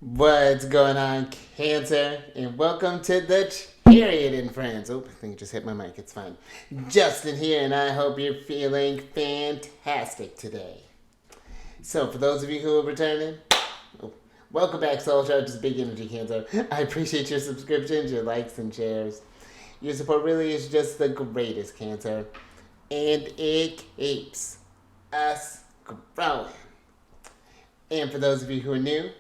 What's going on, Cancer? And welcome to the Chariot Friends. Oh, I think I just hit my mic. It's fine. Justin here, and I hope you're feeling fantastic today. So, for those of you who are returning, oh, welcome back, Soul Charges Big Energy Cancer. I appreciate your subscriptions, your likes, and shares. Your support really is just the greatest, Cancer. And it keeps us growing. And for those of you who are new,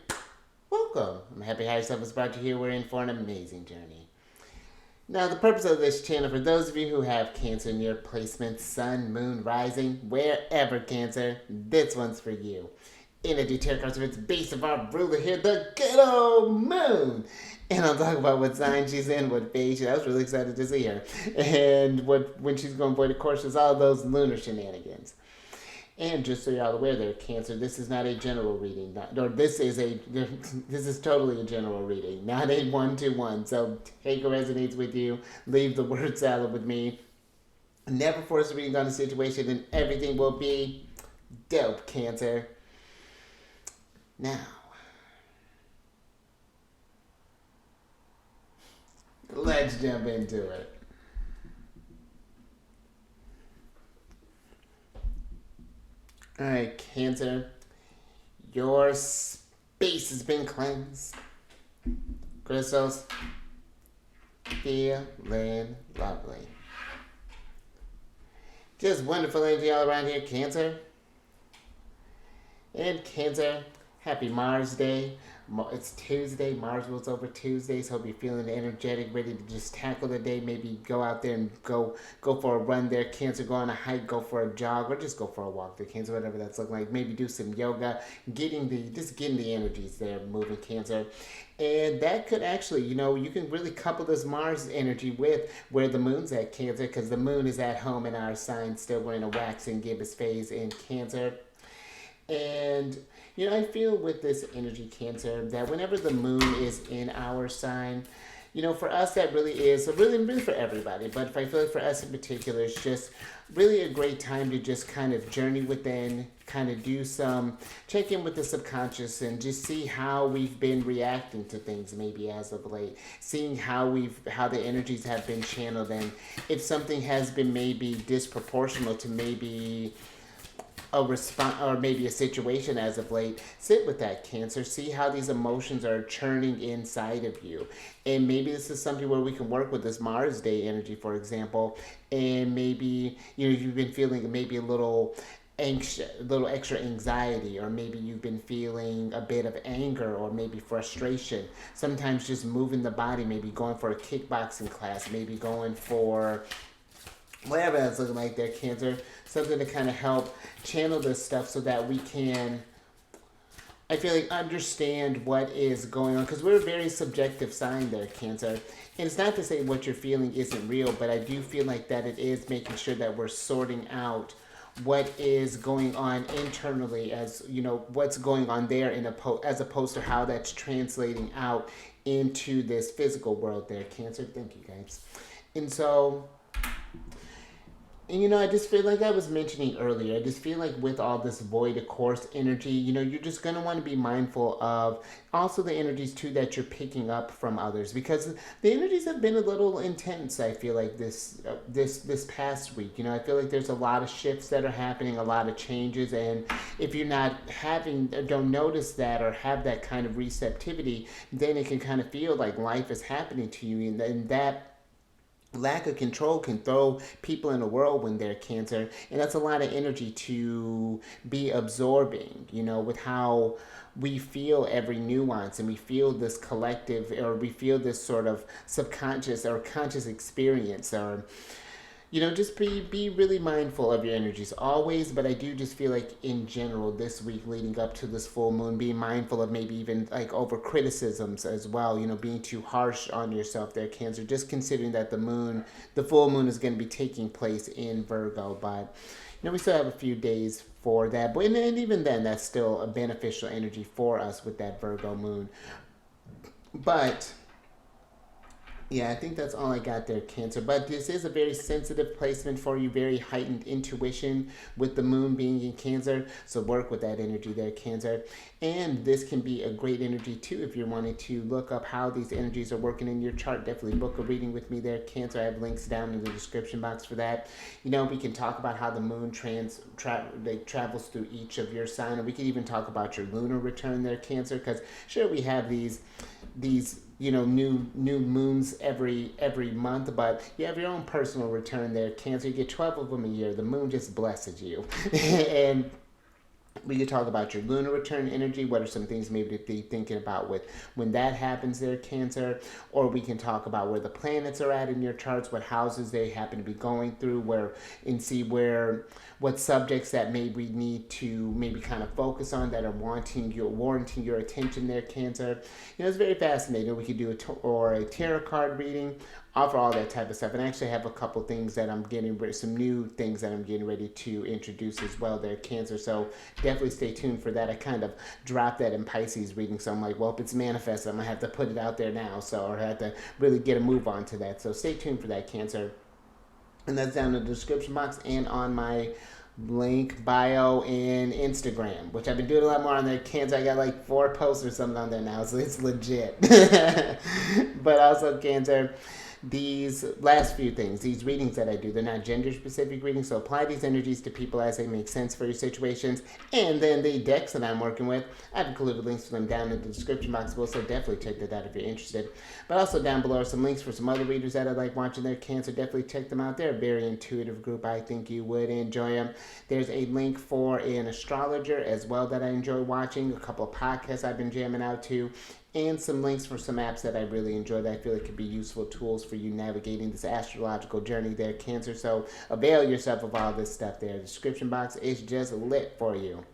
welcome. I'm happy how yourself has brought you here. We're in for an amazing journey. Now, the purpose of this channel, for those of you who have Cancer in your placement, Sun, Moon, Rising, wherever Cancer, this one's for you. And I do tarot cards with its base of our ruler here, the good old Moon. And I'll talk about what sign she's in, what phase I was really excited to see her. And when she's going void of course is all those lunar shenanigans. And just so you're all aware there, Cancer, this is not a general reading. This is totally a general reading, not a one-to-one. So take what resonates with you. Leave the word salad with me. Never force a reading on a situation, and everything will be dope, Cancer. Now, let's jump into it. Alright, Cancer, your space has been cleansed. Crystals, feeling lovely. Just wonderful energy all around here, Cancer. And Cancer, happy Mars Day. It's Tuesday. Mars rules over Tuesdays. Hope you're feeling energetic, ready to just tackle the day. Maybe go out there and go for a run there, Cancer. Go on a hike, go for a jog, or just go for a walk there, Cancer. Whatever that's looking like. Maybe do some yoga. Getting the energies there moving, Cancer. And that could actually, you can really couple this Mars energy with where the moon's at, Cancer, because the moon is at home in our sign, still we're in a waxing gibbous phase in Cancer. And I feel with this energy, Cancer, that whenever the moon is in our sign, for us that really is, really for everybody, but if I feel like for us in particular, it's just really a great time to just kind of journey within, kind of do some, check in with the subconscious and just see how we've been reacting to things maybe as of late, seeing how the energies have been channeled, and if something has been maybe disproportional to maybe a response or maybe a situation as of late, sit with that, Cancer. See how these emotions are churning inside of you. And maybe this is something where we can work with this Mars Day energy, for example. And maybe, you've been feeling maybe a little anxious, a little extra anxiety, or maybe you've been feeling a bit of anger or maybe frustration. Sometimes just moving the body, maybe going for a kickboxing class, maybe going for whatever that's looking like there, Cancer. Something to kind of help channel this stuff so that we can, I feel like, understand what is going on. Because we're a very subjective sign there, Cancer. And it's not to say what you're feeling isn't real, but I do feel like that it is making sure that we're sorting out what is going on internally, as what's going on there as opposed to how that's translating out into this physical world there, Cancer. Thank you, guys. And so, and I just feel like I was mentioning earlier, I just feel like with all this void of course energy, you're just going to want to be mindful of also the energies too that you're picking up from others, because the energies have been a little intense. I feel like this past week, I feel like there's a lot of shifts that are happening, a lot of changes, and if you're not don't notice that or have that kind of receptivity, then it can kind of feel like life is happening to you, and that lack of control can throw people in a whirlwind there, Cancer. And that's a lot of energy to be absorbing, with how we feel every nuance, and we feel this collective, or we feel this sort of subconscious or conscious experience, or just be really mindful of your energies always. But I do just feel like in general this week leading up to this full moon, being mindful of maybe even like over criticisms as well, being too harsh on yourself there, Cancer, just considering that the full moon is going to be taking place in Virgo. But we still have a few days for that, but and even then that's still a beneficial energy for us with that Virgo moon. But Yeah, I think that's all I got there, Cancer. But this is a very sensitive placement for you, very heightened intuition with the moon being in Cancer. So work with that energy there, Cancer. And this can be a great energy too if you're wanting to look up how these energies are working in your chart. Definitely book a reading with me there, Cancer. I have links down in the description box for that. You know, we can talk about how the moon travels through each of your sign, and we can even talk about your lunar return there, Cancer. Because sure, we have these new moons every month, but you have your own personal return there, Cancer. You get 12 of them a year. The moon just blesses you. And we could talk about your lunar return energy. What are some things maybe to be thinking about with when that happens there, Cancer? Or we can talk about where the planets are at in your charts, what houses they happen to be going through, and see what subjects that maybe we need to maybe kind of focus on that are warranting your attention there, Cancer. It's very fascinating. We could do a tarot card reading, offer all that type of stuff. And I actually have a couple things that some new things that I'm getting ready to introduce as well there, Cancer. So definitely stay tuned for that. I kind of dropped that in Pisces reading, so I'm like, well, if it's manifest, I'm gonna have to put it out there now. Or I have to really get a move on to that. So stay tuned for that, Cancer. And that's down in the description box and on my link bio in Instagram, which I've been doing a lot more on there, Cancer. I got like 4 posts or something on there now, so it's legit. But also, Cancer, these last few things, these readings that I do, they're not gender specific readings, so apply these energies to people as they make sense for your situations. And then the decks that I'm working with, I've included links to them down in the description box below, so definitely check that out if you're interested. But also down below are some links for some other readers that I like watching their, Cancer. Definitely check them out. They're a very intuitive group. I think you would enjoy them. There's a link for an astrologer as well that I enjoy watching, a couple of podcasts I've been jamming out to, and some links for some apps that I really enjoy that I feel like could be useful tools for you navigating this astrological journey there, Cancer. So avail yourself of all this stuff there. The description box is just lit for you.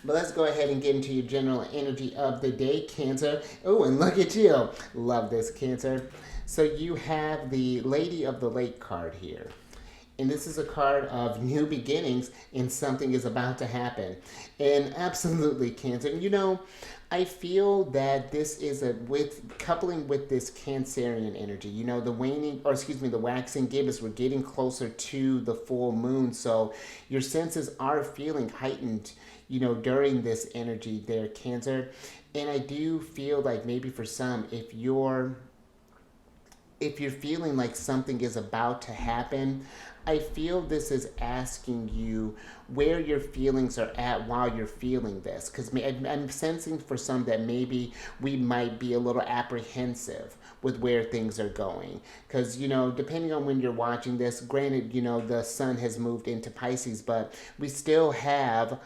But let's go ahead and get into your general energy of the day, Cancer. Oh, and look at you. Love this, Cancer. So you have the Lady of the Lake card here. And this is a card of new beginnings, and something is about to happen. And absolutely, Cancer. I feel that this is coupling with this Cancerian energy. The waxing gibbous. We're getting closer to the full moon, so your senses are feeling heightened, during this energy there, Cancer. And I do feel like maybe for some, if you're feeling like something is about to happen, I feel this is asking you where your feelings are at while you're feeling this. Because I'm sensing for some that maybe we might be a little apprehensive with where things are going. Because, depending on when you're watching this, granted, the sun has moved into Pisces, but we still have,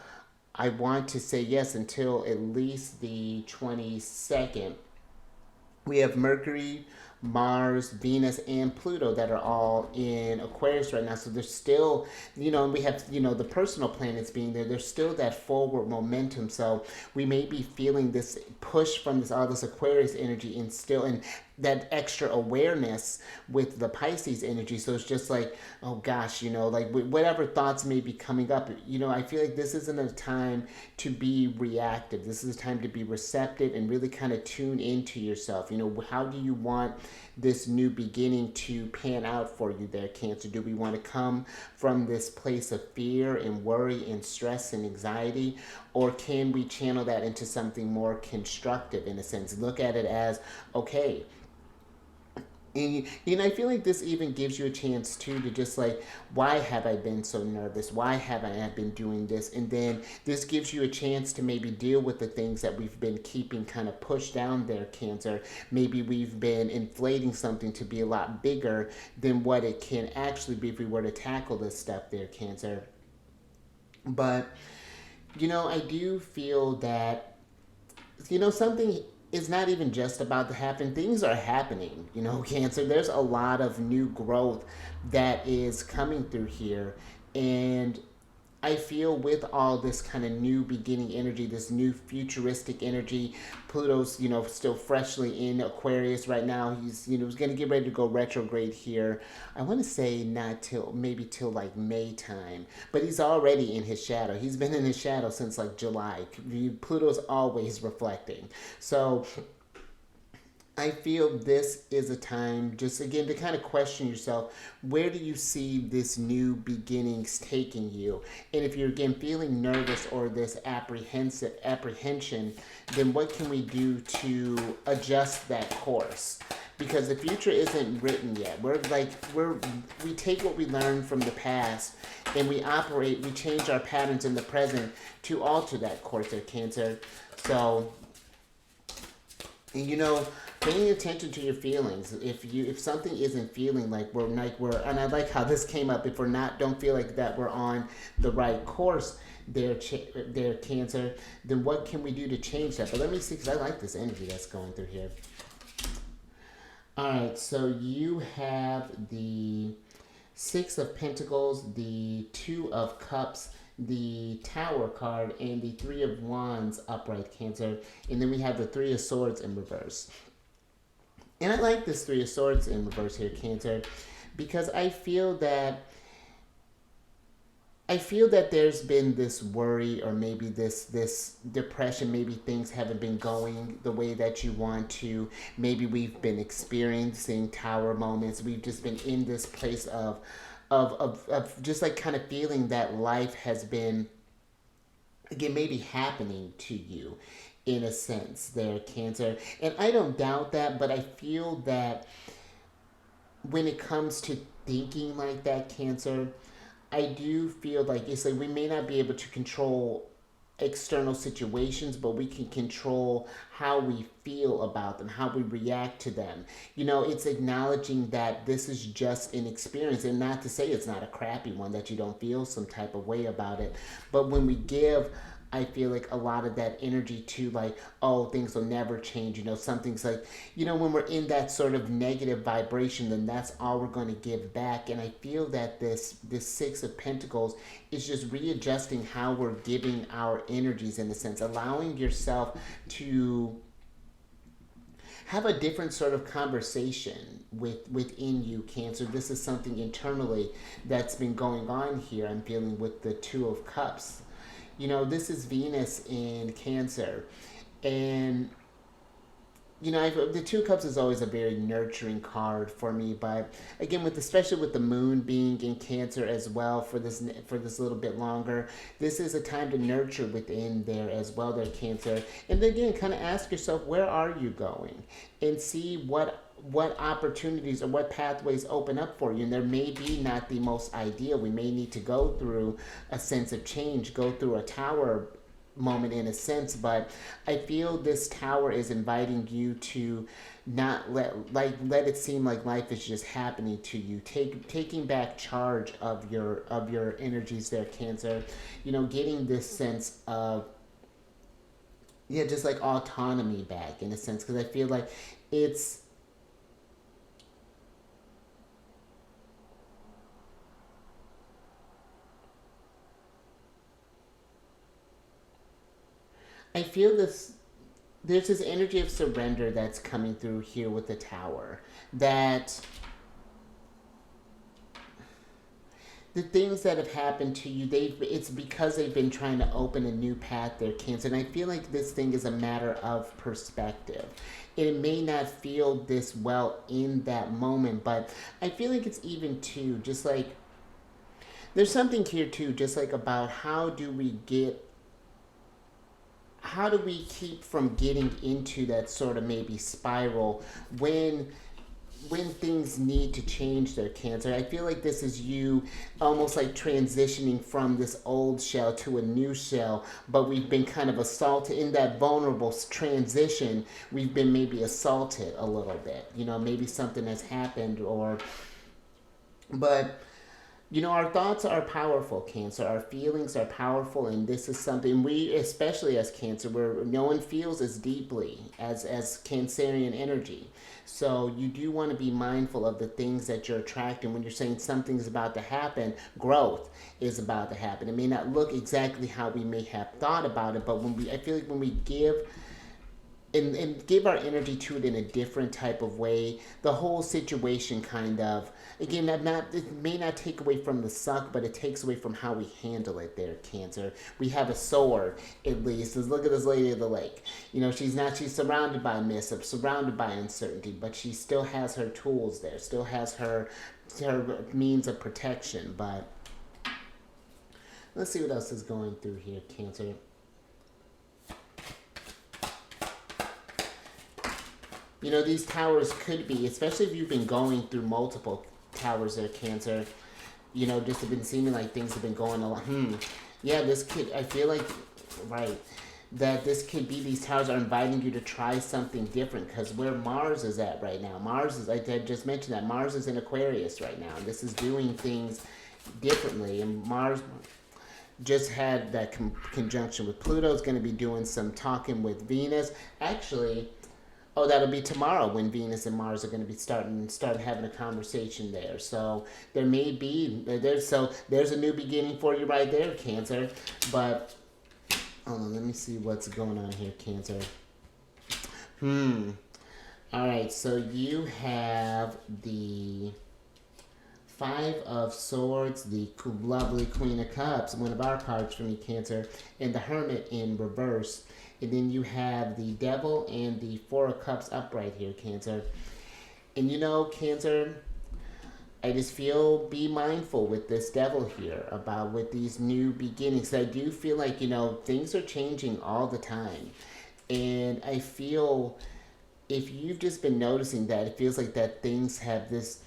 I want to say yes, until at least the 22nd. We have Mercury, Mars, Venus, and Pluto that are all in Aquarius right now. So there's still, and we have, the personal planets being there. There's still that forward momentum. So we may be feeling this push from all this Aquarius energy and that extra awareness with the Pisces energy. So it's just like, oh gosh, like whatever thoughts may be coming up, I feel like this isn't a time to be reactive. This is a time to be receptive and really kind of tune into yourself. How do you want this new beginning to pan out for you there, Cancer? Do we want to come from this place of fear and worry and stress and anxiety? Or can we channel that into something more constructive in a sense? Look at it as, okay, and I feel like this even gives you a chance too to just like, why have I been so nervous? Why haven't I been doing this? And then this gives you a chance to maybe deal with the things that we've been keeping kind of pushed down there, Cancer. Maybe we've been inflating something to be a lot bigger than what it can actually be if we were to tackle this stuff there, Cancer. But, I do feel that, something is not even just about to happen. Things are happening, Cancer. There's a lot of new growth that is coming through here. And I feel with all this kind of new beginning energy, this new futuristic energy, Pluto's, still freshly in Aquarius right now. He's, going to get ready to go retrograde here. I want to say not till like May time, but he's already in his shadow. He's been in his shadow since like July. Pluto's always reflecting. So I feel this is a time, just again, to kind of question yourself. Where do you see this new beginnings taking you? And if you're again feeling nervous or this apprehension, then what can we do to adjust that course? Because the future isn't written yet. We take what we learned from the past and we change our patterns in the present to alter that course of Cancer. So, and paying attention to your feelings. If something isn't feeling and I like how this came up. If we're not, don't feel like that we're on the right course, their Cancer, then what can we do to change that? But let me see, because I like this energy that's going through here. All right, so you have the Six of Pentacles, the Two of Cups, the Tower card, and the Three of Wands upright, Cancer. And then we have the Three of Swords in reverse. And I like this Three of Swords in reverse here, Cancer, because I feel that there's been this worry, or maybe this depression. Maybe things haven't been going the way that you want to. Maybe we've been experiencing tower moments. We've just been in this place of just like kind of feeling that life has been, again, maybe happening to you in a sense there, Cancer. And I don't doubt that, but I feel that when it comes to thinking like that, Cancer, I do feel like it's like we may not be able to control external situations, but we can control how we feel about them, how we react to them. It's acknowledging that this is just an experience, and not to say it's not a crappy one, that you don't feel some type of way about it. But when we give, I feel like a lot of that energy to like, oh, things will never change. Something's like, when we're in that sort of negative vibration, then that's all we're going to give back. And I feel that this Six of Pentacles is just readjusting how we're giving our energies, in a sense, allowing yourself to have a different sort of conversation within you, Cancer. This is something internally that's been going on here. I'm feeling with the Two of Cups. This is Venus in Cancer. And, the Two of Cups is always a very nurturing card for me. But again, especially with the moon being in Cancer as well for this little bit longer, this is a time to nurture within there as well, there, Cancer. And then again, kind of ask yourself, where are you going? And see what opportunities or what pathways open up for you. And there may be not the most ideal. We may need to go through a sense of change, go through a tower moment in a sense, but I feel this tower is inviting you to not let it seem like life is just happening to you. Taking back charge of your energies there, Cancer. Getting this sense of, just like autonomy back, in a sense, because I feel like it's, I feel there's this energy of surrender that's coming through here with the tower. That the things that have happened to you, it's because they've been trying to open a new path there, Cancer. And I feel like this thing is a matter of perspective. It may not feel this well in that moment, but I feel like it's even too, just like, there's something here too, just like about how do we keep from getting into that sort of maybe spiral when things need to change their, Cancer. I feel like this is you almost like transitioning from this old shell to a new shell, but we've been kind of assaulted in that vulnerable transition. We've been maybe assaulted a little bit, maybe something has happened, but our thoughts are powerful, Cancer. Our feelings are powerful, and this is something we, especially as Cancer, where no one feels as deeply as Cancerian energy. So you do want to be mindful of the things that you're attracting. When you're saying something's about to happen, growth is about to happen. It may not look exactly how we may have thought about it, but I feel like when we give and give our energy to it in a different type of way. The whole situation kind of, again, it may not take away from the suck, but it takes away from how we handle it there, Cancer. We have a sword, at least. Let's look at this Lady of the Lake. She's surrounded by mist, surrounded by uncertainty, but she still has her tools there, still has her means of protection. But let's see what else is going through here, Cancer. These towers could be, especially if you've been going through multiple towers there, Cancer, just have been seeming like things have been going a lot. Yeah, this could, I feel like, right, that this could be, these towers are inviting you to try something different, because where Mars is at right now, Mars is, I just mentioned that, Mars is in Aquarius right now. This is doing things differently, and Mars just had that conjunction with Pluto. Is going to be doing some talking with Venus. Actually, oh, that'll be tomorrow when Venus and Mars are going to be start having a conversation there. So there may be there's a new beginning for you right there, Cancer. But hold on, let me see what's going on here, Cancer. All right, so you have the Five of Swords, the lovely Queen of Cups, one of our cards for me, Cancer, and the Hermit in reverse. And then you have the Devil and the Four of Cups upright here, Cancer. And Cancer, I just feel, be mindful with this Devil here about with these new beginnings. I do feel like, things are changing all the time. And I feel, if you've just been noticing that, it feels like that things have this,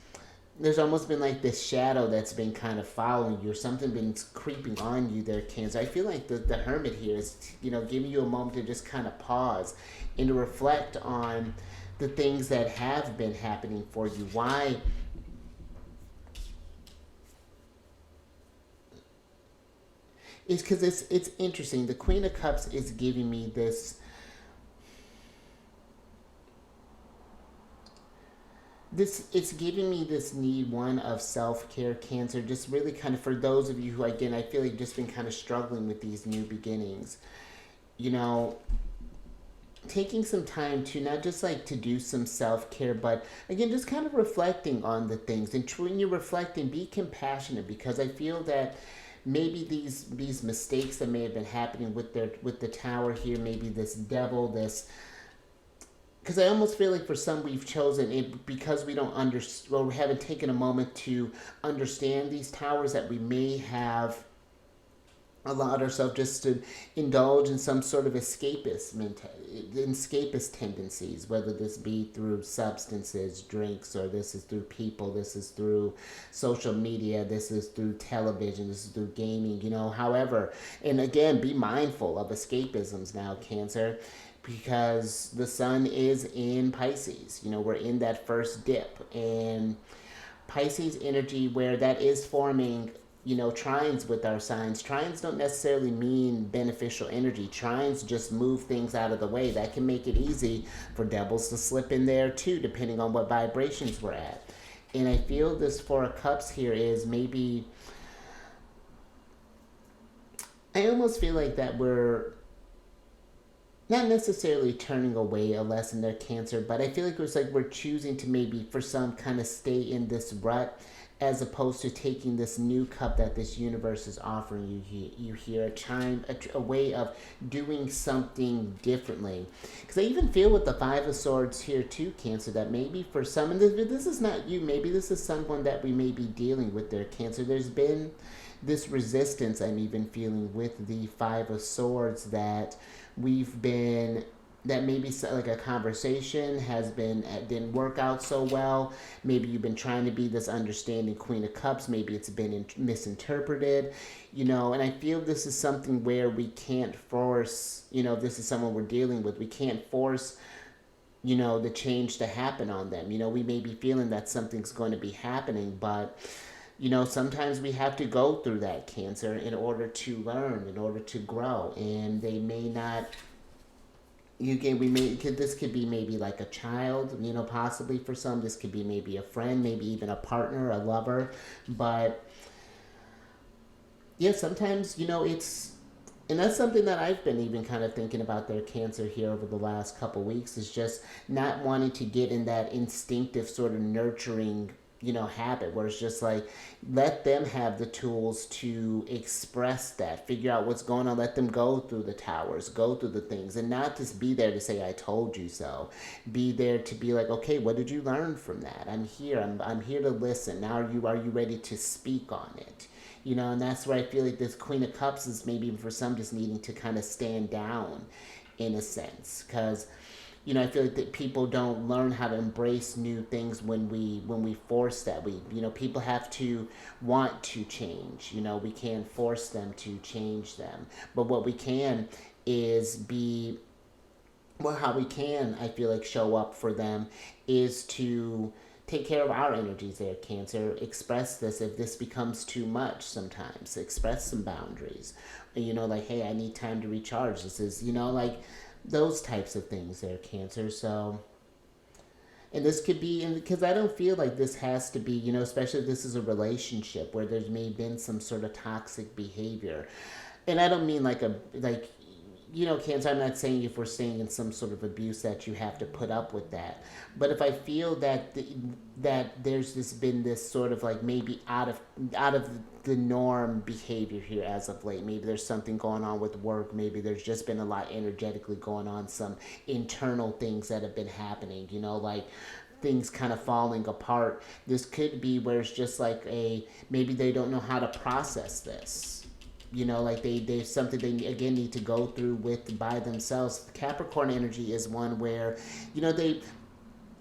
there's almost been like this shadow that's been kind of following you, or something been creeping on you there, Cancer. I feel like the Hermit here is, giving you a moment to just kind of pause and to reflect on the things that have been happening for you. Why? It's because it's interesting. The Queen of Cups is giving me this, it's giving me this need, one, of self-care, Cancer. Just really kind of, for those of you who, again, I feel like just been kind of struggling with these new beginnings, taking some time to not just like to do some self-care, but again, just kind of reflecting on the things. And when you're reflecting, be compassionate, because I feel that maybe these mistakes that may have been happening with the Tower here, maybe this Devil, this, because I almost feel like for some we've chosen it because we don't we haven't taken a moment to understand these towers, that we may have allowed ourselves just to indulge in some sort of escapist tendencies, whether this be through substances, drinks, or this is through people, this is through social media, this is through television, this is through gaming, however. And again, be mindful of escapisms now, Cancer, because the sun is in Pisces. We're in that first dip, and Pisces energy, where that is forming, trines with our signs. Trines don't necessarily mean beneficial energy. Trines just move things out of the way. That can make it easy for devils to slip in there too, depending on what vibrations we're at. And I feel this Four of Cups here is maybe, I almost feel like that we're not necessarily turning away a lesson there, Cancer, but I feel like it's like we're choosing to maybe, for some, kind of stay in this rut, as opposed to taking this new cup that this universe is offering you here, a way of doing something differently. Because I even feel with the Five of Swords here too, Cancer, that maybe for some, and this is not you, maybe this is someone that we may be dealing with there, Cancer. There's been this resistance I'm even feeling with the Five of Swords, that that maybe like a conversation didn't work out so well. Maybe you've been trying to be this understanding Queen of Cups. Maybe it's been misinterpreted, and I feel this is something where we can't force, if this is someone we're dealing with, we can't force, the change to happen on them. We may be feeling that something's going to be happening, but sometimes we have to go through that, Cancer, in order to learn, in order to grow. And they may not, this could be maybe like a child, possibly for some. This could be maybe a friend, maybe even a partner, a lover. But yeah, sometimes, And that's something that I've been even kind of thinking about their Cancer here over the last couple weeks, is just not wanting to get in that instinctive sort of nurturing, habit where it's just like, let them have the tools to express that, figure out what's going on, let them go through the towers, go through the things, and not just be there to say, I told you so. Be there to be like, okay, what did you learn from that? I'm here. I'm here to listen. Now are you ready to speak on it? And that's where I feel like this Queen of Cups is maybe for some just needing to kind of stand down in a sense. Because, I feel like that people don't learn how to embrace new things when we force that. People have to want to change. We can't force them to change them. But what we can is how we can, I feel like, show up for them is to take care of our energies there, Cancer. Express this if this becomes too much sometimes. Express some boundaries. Like, hey, I need time to recharge. This is, like those types of things there, Cancer. So, and this could be, because I don't feel like this has to be, especially if this is a relationship where there's may been some sort of toxic behavior. And I don't mean Cancer, I'm not saying if we're staying in some sort of abuse that you have to put up with that. But if I feel that that there's been this sort of like maybe out of the norm behavior here as of late, maybe there's something going on with work, maybe there's just been a lot energetically going on, some internal things that have been happening, like things kind of falling apart. This could be where it's just like maybe they don't know how to process this. Like there's something they again need to go through with by themselves. Capricorn energy is one where,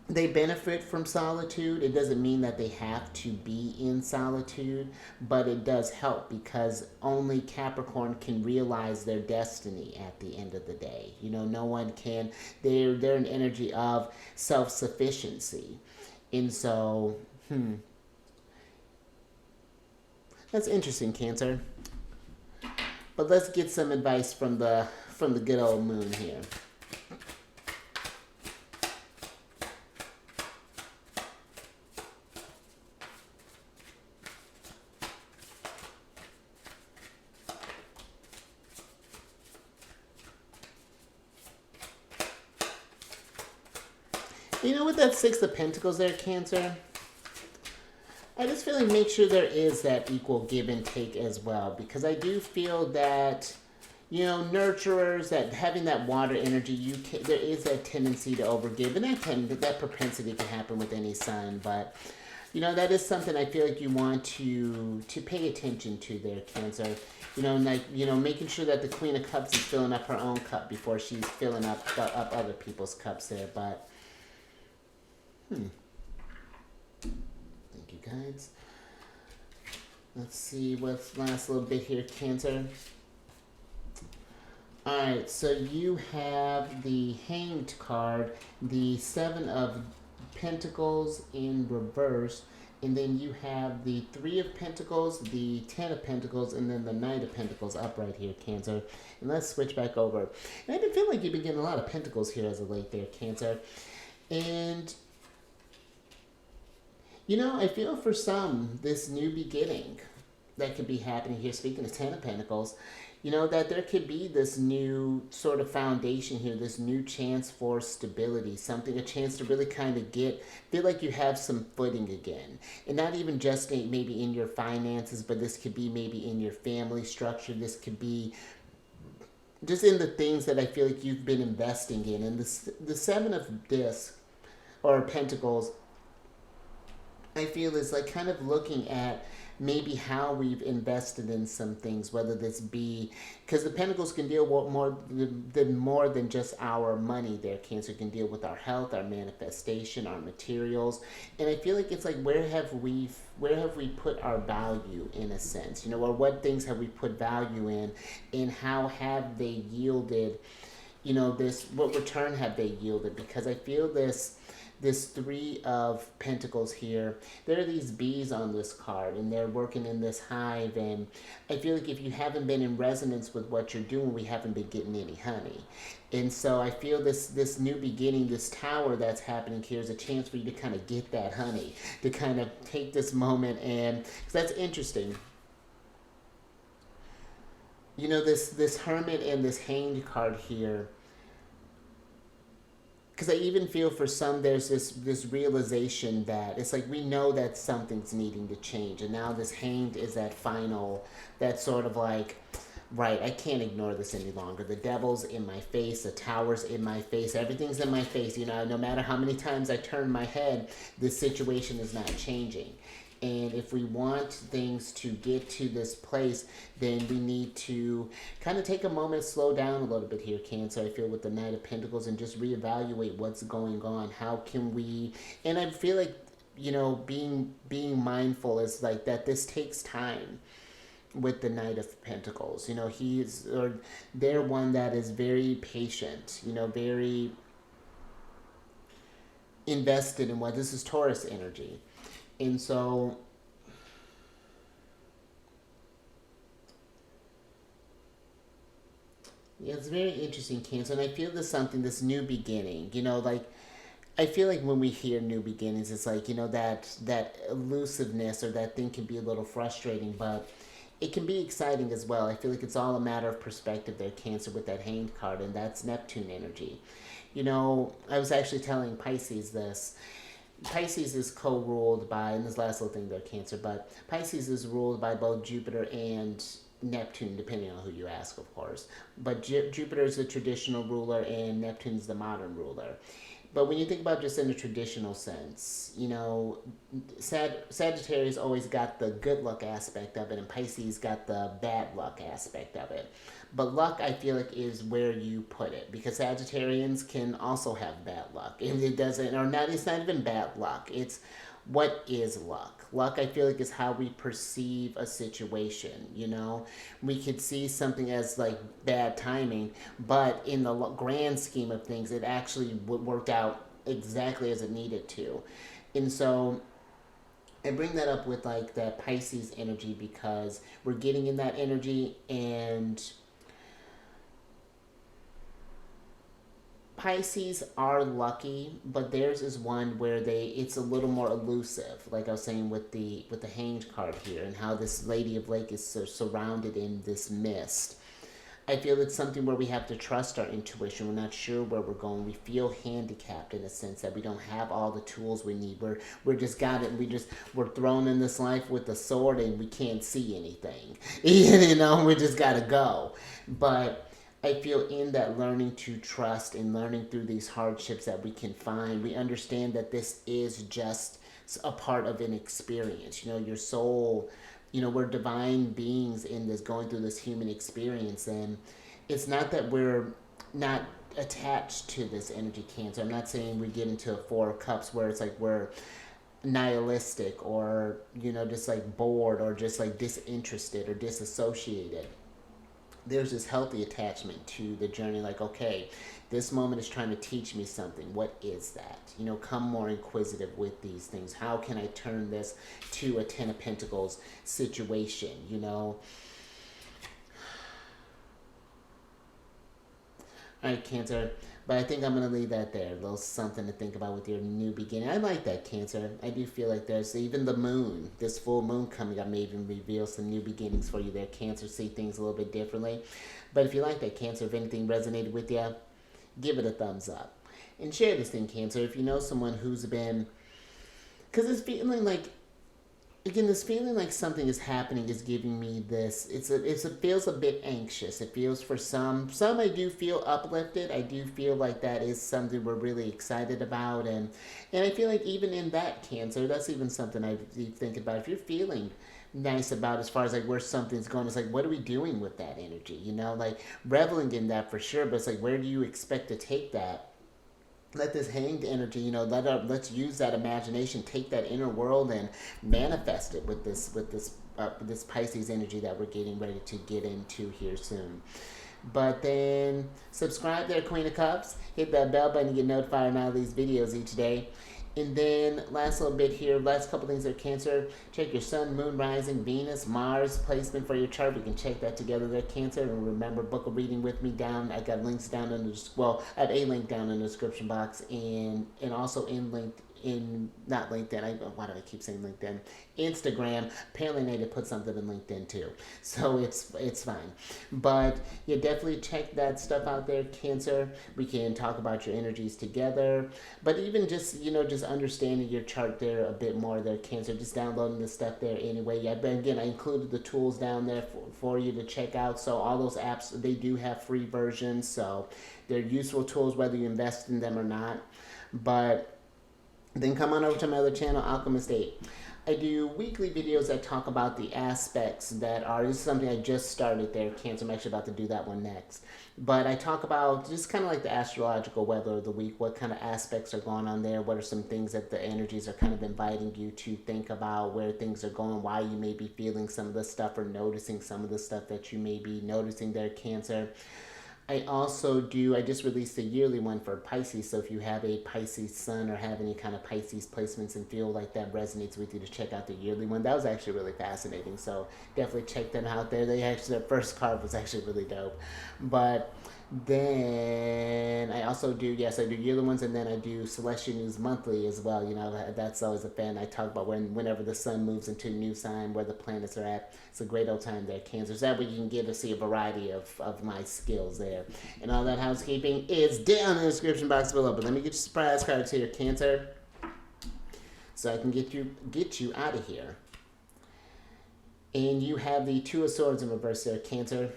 they benefit from solitude. It doesn't mean that they have to be in solitude, but it does help because only Capricorn can realize their destiny at the end of the day. No one can. They're an energy of self-sufficiency. And so, that's interesting, Cancer. But let's get some advice from the good old moon here. With that Six of Pentacles there, Cancer, I just feel like make sure there is that equal give and take as well, because I do feel that, nurturers, that having that water energy, there is that tendency to overgive, and that propensity can happen with any sign, but that is something I feel like you want to pay attention to there, Cancer. Making sure that the Queen of Cups is filling up her own cup before she's filling up other people's cups there, but thank you, guys. Let's see what's last little bit here, Cancer. Alright, so you have the Hanged card, the Seven of Pentacles in reverse, and then you have the Three of Pentacles, the Ten of Pentacles, and then the Knight of Pentacles upright here, Cancer. And let's switch back over. And I've been feeling like you've been getting a lot of Pentacles here as of late there, Cancer. And I feel for some, this new beginning that could be happening here, speaking of Ten of Pentacles, that there could be this new sort of foundation here, this new chance for stability, a chance to really kind of feel like you have some footing again. And not even just maybe in your finances, but this could be maybe in your family structure. This could be just in the things that I feel like you've been investing in. And the Seven of Discs, or Pentacles, I feel is like kind of looking at maybe how we've invested in some things, whether this be, because the Pentacles can deal with more than just our money there. Cancer can deal with our health, our manifestation, our materials. And I feel like it's like, where have we put our value in a sense, or what things have we put value in, and how have they yielded, what return have they yielded? Because I feel this Three of Pentacles here, there are these bees on this card, and they're working in this hive, and I feel like if you haven't been in resonance with what you're doing, we haven't been getting any honey. And so I feel this new beginning, this tower that's happening here is a chance for you to kind of get that honey, to kind of take this moment, and because that's interesting. this hermit and this hanged card here, because I even feel for some there's this realization that it's like we know that something's needing to change, and now this hanged is that final, that sort of like, right, I can't ignore this any longer. The devil's in my face, the tower's in my face, everything's in my face. No matter how many times I turn my head, this situation is not changing. And if we want things to get to this place, then we need to kind of take a moment, slow down a little bit here, Cancer. I feel with the Knight of Pentacles, and just reevaluate what's going on. How can we? And I feel like being mindful is like that. This takes time with the Knight of Pentacles. They're one that is very patient. Very invested in what this is Taurus energy. And so, yeah, it's very interesting, Cancer. And I feel there's something, this new beginning, like, I feel like when we hear new beginnings, it's like, that elusiveness or that thing can be a little frustrating, but it can be exciting as well. I feel like it's all a matter of perspective there, Cancer, with that hanged card, and that's Neptune energy. I was actually telling Pisces this. Pisces is co-ruled by, and this last little thing there, Cancer, but Pisces is ruled by both Jupiter and Neptune, depending on who you ask, of course. But Jupiter is the traditional ruler and Neptune is the modern ruler. But when you think about just in the traditional sense, Sagittarius always got the good luck aspect of it, and Pisces got the bad luck aspect of it. But luck, I feel like, is where you put it, because Sagittarians can also have bad luck, and it doesn't, or not. It's not even bad luck. It's what is luck. Luck, I feel like, is how we perceive a situation. We could see something as like bad timing, but in the grand scheme of things, it actually worked out exactly as it needed to. And so I bring that up with like that Pisces energy, because we're getting in that energy, and Pisces are lucky, but theirs is one where it's a little more elusive. Like I was saying with the Hanged card here, and how this Lady of Lake is surrounded in this mist. I feel it's something where we have to trust our intuition. We're not sure where we're going. We feel handicapped in a sense that we don't have all the tools we need. We're just got it. We're thrown in this life with a sword, and we can't see anything. We just gotta go. But I feel in that learning to trust and learning through these hardships that we can find, we understand that this is just a part of an experience. Your soul, we're divine beings in this, going through this human experience. And it's not that we're not attached to this energy, Cancer. I'm not saying we get into a Four of Cups where it's like we're nihilistic, or, just like bored, or just like disinterested or disassociated. There's this healthy attachment to the journey, like, okay, this moment is trying to teach me something. What is that? Come more inquisitive with these things. How can I turn this to a Ten of Pentacles situation? All right, Cancer. But I think I'm going to leave that there. A little something to think about with your new beginning. I like that, Cancer. I do feel like there's even the moon, this full moon coming up, may even reveal some new beginnings for you there, Cancer. See things a little bit differently. But if you like that, Cancer, if anything resonated with you, give it a thumbs up. And share this thing, Cancer, if you know someone who's been... Because it's feeling like... Again, this feeling like something is happening is giving me this. It feels a bit anxious. It feels for some I do feel uplifted. I do feel like that is something we're really excited about, and I feel like even in that, Cancer, that's even something I think about. If you're feeling nice about as far as like where something's going, it's like, what are we doing with that energy? Like reveling in that for sure, but it's like, where do you expect to take that? Let this hanged energy, let's use that imagination, take that inner world and manifest it with this Pisces energy that we're getting ready to get into here soon. But then subscribe there, Queen of Cups. Hit that bell button to get notified on all these videos each day. And then last little bit here, last couple things are Cancer. Check your Sun, Moon, Rising, Venus, Mars placement for your chart. We can check that together there, Cancer. And remember, book a reading with me down. I got links down in the, I have a link down in the description box, and also not LinkedIn. Why do I keep saying LinkedIn? Instagram. Apparently, I need to put something in LinkedIn too, so it's fine. But yeah, definitely check that stuff out there, Cancer. We can talk about your energies together, but even just just understanding your chart there a bit more there, Cancer. Just downloading the stuff there anyway. Yeah, but again, I included the tools down there for you to check out. So all those apps, they do have free versions, so they're useful tools whether you invest in them or not. But then come on over to my other channel, Alchemist 8. I do weekly videos that talk about the aspects that are, this is something I just started there, Cancer. I'm actually about to do that one next. But I talk about just kind of like the astrological weather of the week, what kind of aspects are going on there, what are some things that the energies are kind of inviting you to think about, where things are going, why you may be feeling some of the stuff or noticing some of the stuff that you may be noticing there, Cancer. I just released a yearly one for Pisces, so if you have a Pisces sun or have any kind of Pisces placements and feel like that resonates with you, to check out the yearly one. That was actually really fascinating, so definitely check them out there. Their first card was actually really dope. But then I also do, yes, I do yearly ones, and then I do Celestial News monthly as well. That's always a fan. I talk about whenever the sun moves into a new sign, where the planets are at. It's a great old time there, Cancer. So that way you can get to see a variety of my skills there. And all that housekeeping is down in the description box below. But let me get your surprise cards here, Cancer, so I can get you out of here. And you have the Two of Swords in reverse there, Cancer.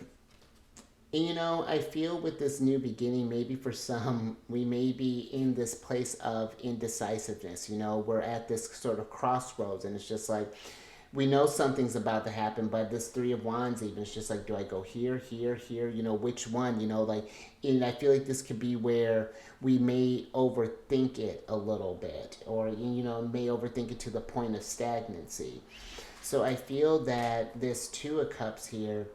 And I feel with this new beginning, maybe for some, we may be in this place of indecisiveness. We're at this sort of crossroads, and it's just like, we know something's about to happen, but this Three of Wands even, it's just like, do I go here, here, here? Which one? And I feel like this could be where we may overthink it a little bit, or, may overthink it to the point of stagnancy. So I feel that this Two of Cups here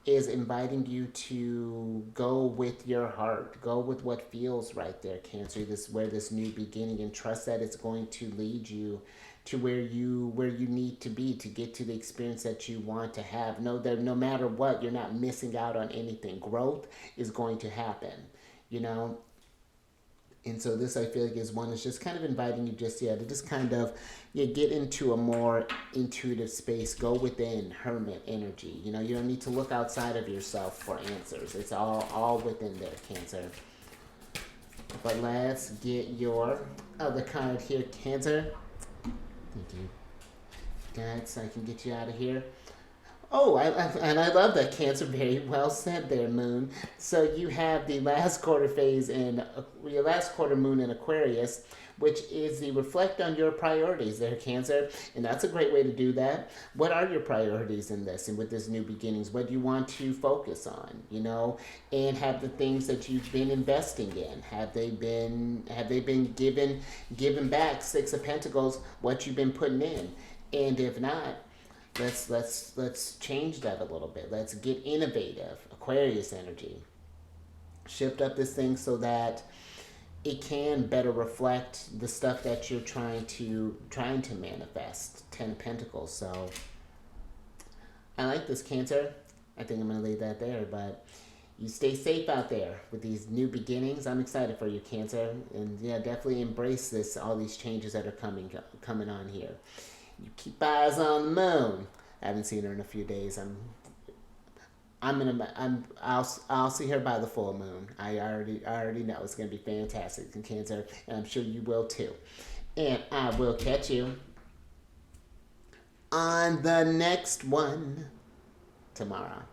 is inviting you to go with your heart, go with what feels right there, Cancer. This new beginning, and trust that it's going to lead you to where you need to be to get to the experience that you want to have. Know that no matter what, you're not missing out on anything. Growth is going to happen, And so this, I feel like, is one that's just kind of inviting you to just kind of get into a more intuitive space. Go within, hermit energy. You don't need to look outside of yourself for answers. It's all within there, Cancer. But let's get your other card here, Cancer. Thank you. Good, so I can get you out of here. Oh, and I love that, Cancer. Very well said there, Moon. So you have the last quarter phase in your last quarter moon in Aquarius, which is the reflect on your priorities there, Cancer. And that's a great way to do that. What are your priorities in this and with this new beginnings? What do you want to focus on, And have the things that you've been investing in, have they been given back, Six of Pentacles, what you've been putting in? And if not, let's change that a little bit. Let's get innovative. Aquarius energy. Shift up this thing so that it can better reflect the stuff that you're trying to manifest. 10 of Pentacles. So I like this, Cancer. I think I'm going to leave that there, but you stay safe out there with these new beginnings. I'm excited for you, Cancer, and yeah, definitely embrace all these changes that are coming on here. You keep eyes on the moon. I haven't seen her in a few days. I'll see her by the full moon. I already know it's gonna be fantastic in Cancer, and I'm sure you will too. And I will catch you on the next one tomorrow.